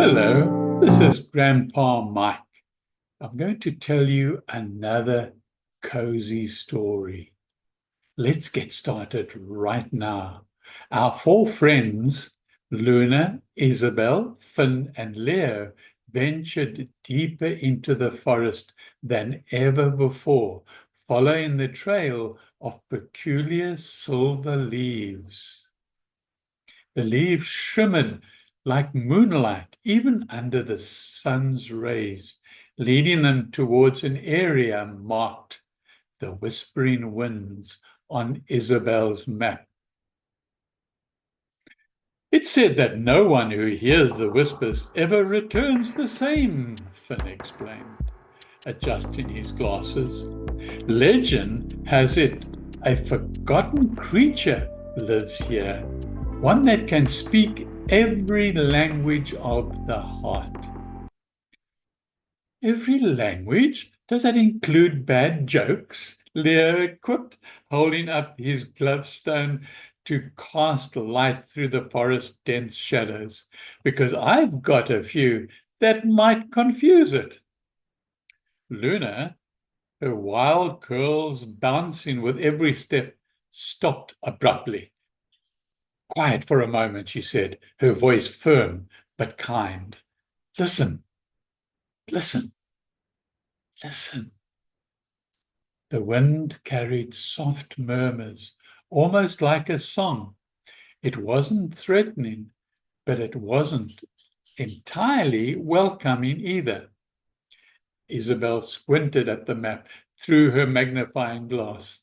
Hello, this is Grandpa Mike. I'm going to tell you another cozy story. Let's get started right now. Our four friends, Luna, Isabel, Finn, and Leo, ventured deeper into the forest than ever before, following the trail of peculiar silver leaves. The leaves shimmered like moonlight, even under the sun's rays, leading them towards an area marked the Whispering Winds on Isabel's map. It's said that no one who hears the whispers ever returns the same, Finn explained, adjusting his glasses. Legend has it a forgotten creature lives here, one that can speak every language of the heart. Every language? Does that include bad jokes? Leo quipped, holding up his glovestone to cast light through the forest's dense shadows, because I've got a few that might confuse it. Luna, her wild curls bouncing with every step, stopped abruptly. Quiet for a moment, she said, her voice firm but kind. Listen, listen, listen. The wind carried soft murmurs, almost like a song. It wasn't threatening, but it wasn't entirely welcoming either. Isabel squinted at the map through her magnifying glass.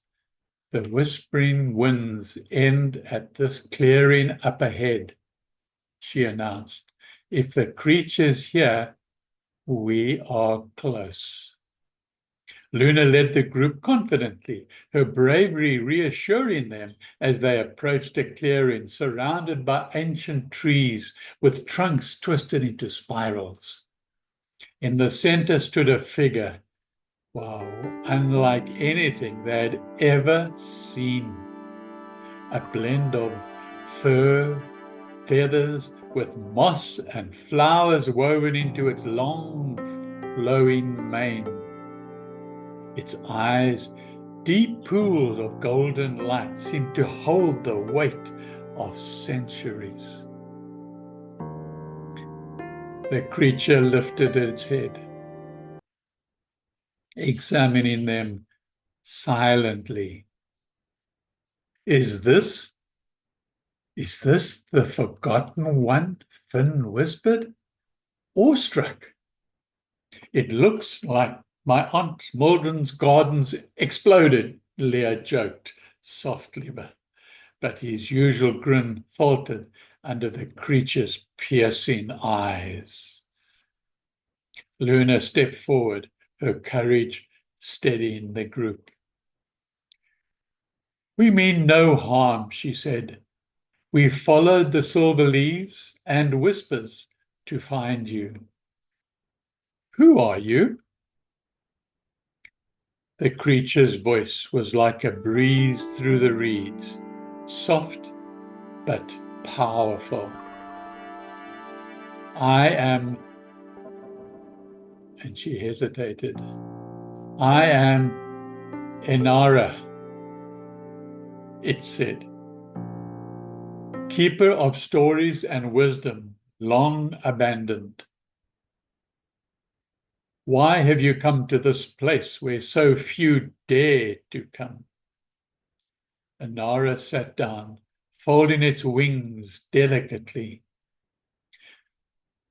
The whispering winds end at this clearing up ahead, she announced. If the creature's here, we are close. Luna led the group confidently, her bravery reassuring them as they approached a clearing surrounded by ancient trees with trunks twisted into spirals. In the center stood a figure, wow, unlike anything they had ever seen. A blend of fur, feathers, with moss and flowers woven into its long, flowing mane. Its eyes, deep pools of golden light, seemed to hold the weight of centuries. The creature lifted its head, examining them silently. Is this the forgotten one? Finn whispered, awestruck. It looks like my Aunt Mildred's gardens exploded, Leo joked softly, but his usual grin faltered under the creature's piercing eyes. Luna stepped forward, her courage steadying the group. We mean no harm, she said. We followed the silver leaves and whispers to find you. Who are you? The creature's voice was like a breeze through the reeds, soft but powerful. I am, and she hesitated, I am Enara, it said, keeper of stories and wisdom long abandoned. Why have you come to this place where so few dare to come? Enara sat down, folding its wings delicately.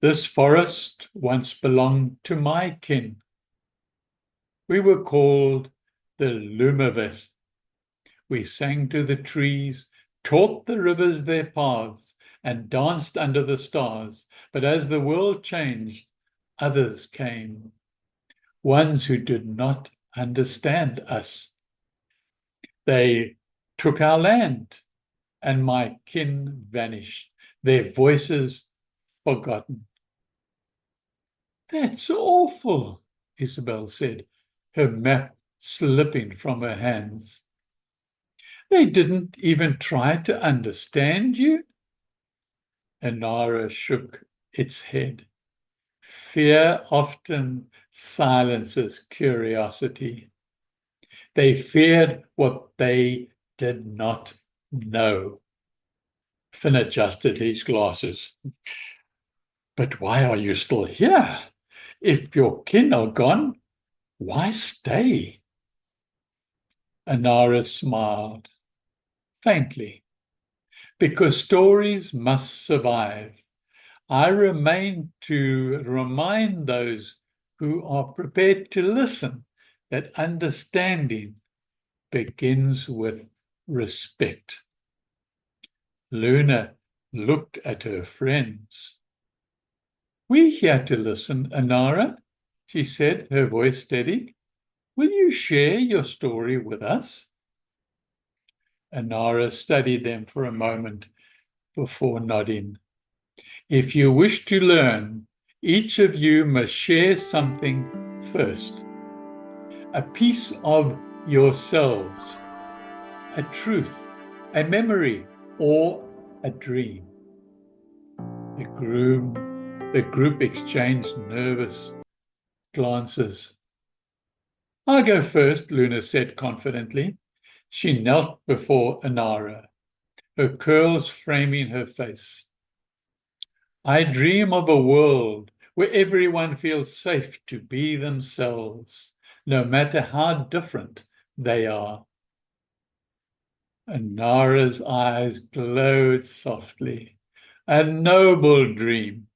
This forest once belonged to my kin. We were called the Lumiveth. We sang to the trees, taught the rivers their paths, and danced under the stars. But as the world changed, others came, ones who did not understand us. They took our land, and my kin vanished, their voices forgotten. That's awful, Isabel said, her map slipping from her hands. They didn't even try to understand you? Enara shook its head. Fear often silences curiosity. They feared what they did not know. Finn adjusted his glasses. But why are you still here? If your kin are gone, why stay? Enara smiled faintly. Because stories must survive. I remain to remind those who are prepared to listen that understanding begins with respect. Luna looked at her friends. We're here to listen, Enara, she said, her voice steady. Will you share your story with us? Enara studied them for a moment before nodding. If you wish to learn, each of you must share something first. A piece of yourselves, a truth, a memory, or a dream. The group exchanged nervous glances. I'll go first, Luna said confidently. She knelt before Enara, her curls framing her face. I dream of a world where everyone feels safe to be themselves, no matter how different they are. Enara's eyes glowed softly. A noble dream.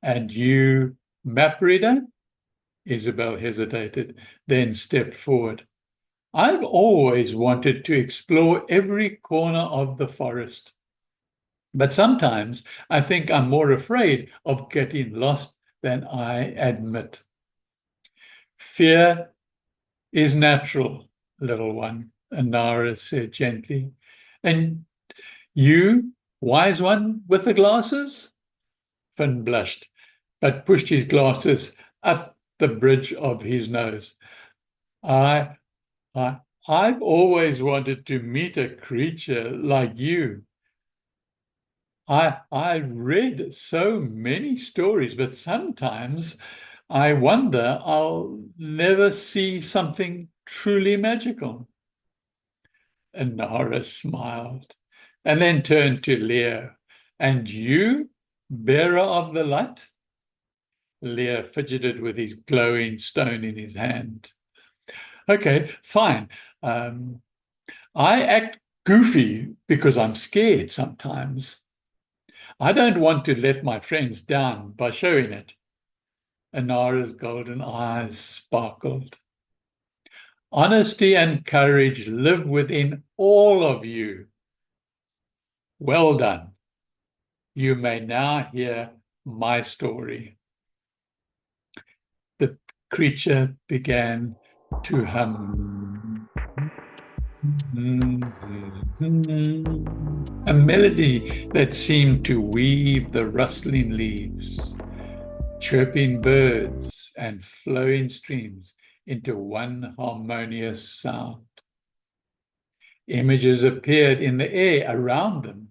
And you, map reader? Isabel hesitated, then stepped forward. I've always wanted to explore every corner of the forest. But sometimes I think I'm more afraid of getting lost than I admit. Fear is natural, little one, Enara said gently. And you, wise one with the glasses? Finn blushed, but pushed his glasses up the bridge of his nose. I, I've always wanted to meet a creature like you. I read so many stories, but sometimes I wonder I'll never see something truly magical. Enara smiled and then turned to Leo. And you, bearer of the light? Leo fidgeted with his glowing stone in his hand. Okay, fine. I act goofy because I'm scared sometimes. I don't want to let my friends down by showing it. Enara's golden eyes sparkled. Honesty and courage live within all of you. Well done. You may now hear my story. The creature began to hum. A melody that seemed to weave the rustling leaves, chirping birds, and flowing streams into one harmonious sound. Images appeared in the air around them.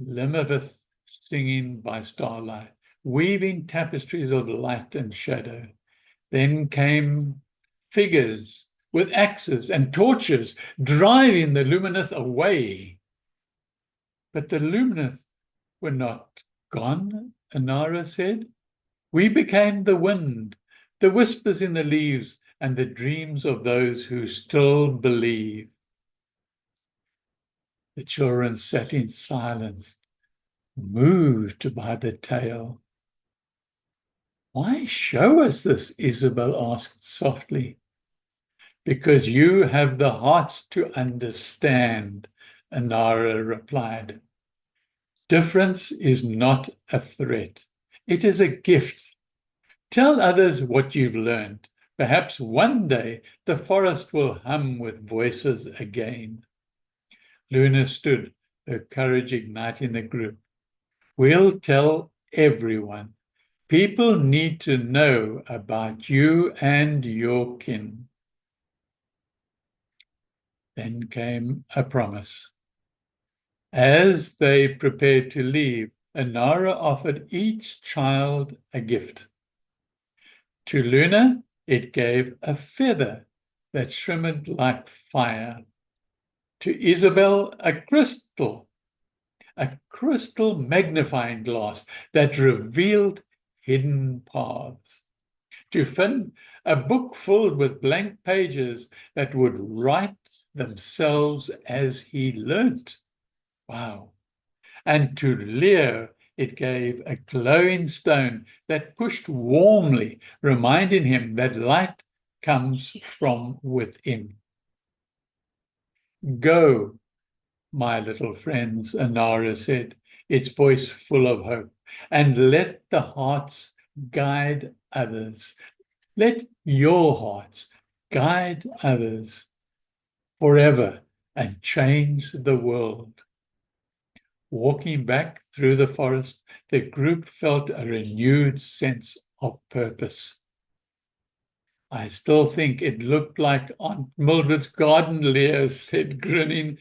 Lumiveth singing by starlight, weaving tapestries of light and shadow. Then came figures with axes and torches, driving the Lumineth away. But the Lumineth were not gone, Enara said. We became the wind, the whispers in the leaves, and the dreams of those who still believe. The children sat in silence, moved by the tale. Why show us this? Isabel asked softly. Because you have the heart to understand, Enara replied. Difference is not a threat. It is a gift. Tell others what you've learned. Perhaps one day the forest will hum with voices again. Luna stood, her courage igniting the group. We'll tell everyone. People need to know about you and your kin. Then came a promise. As they prepared to leave, Enara offered each child a gift. To Luna, it gave a feather that shimmered like fire. To Isabel, a crystal magnifying glass that revealed hidden paths. To Finn, a book filled with blank pages that would write themselves as he learnt. Wow. And to Leo, it gave a glowing stone that pushed warmly, reminding him that light comes from within. Go, my little friends, Enara said, its voice full of hope, and let the hearts guide others. Let your hearts guide others forever and change the world. Walking back through the forest, the group felt a renewed sense of purpose. I still think it looked like Aunt Mildred's garden, Leo said, grinning,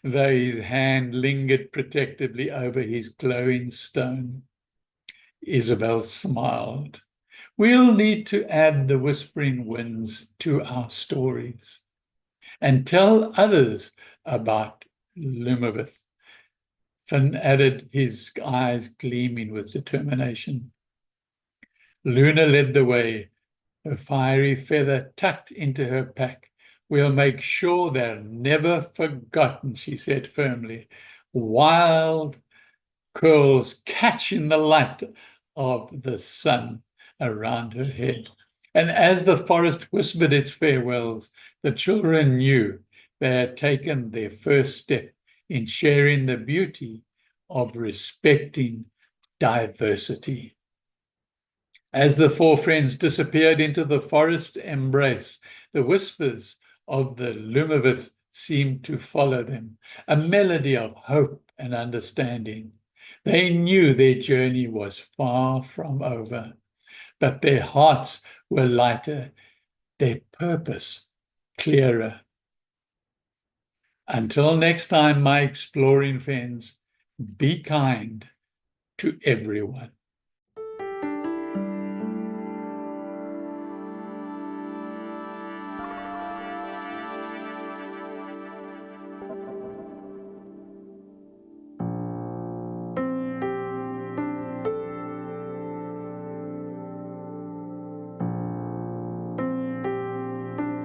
though his hand lingered protectively over his glowing stone. Isabel smiled. We'll need to add the whispering winds to our stories and tell others about Lumiveth. Finn added, his eyes gleaming with determination. Luna led the way, her fiery feather tucked into her pack. We'll make sure they're never forgotten, she said firmly. Wild curls catching the light of the sun around her head. And as the forest whispered its farewells, the children knew they had taken their first step in sharing the beauty of respecting diversity. As the four friends disappeared into the forest embrace, the whispers of the Lumiveth seemed to follow them, a melody of hope and understanding. They knew their journey was far from over, but their hearts were lighter, their purpose clearer. Until next time, my exploring friends, be kind to everyone.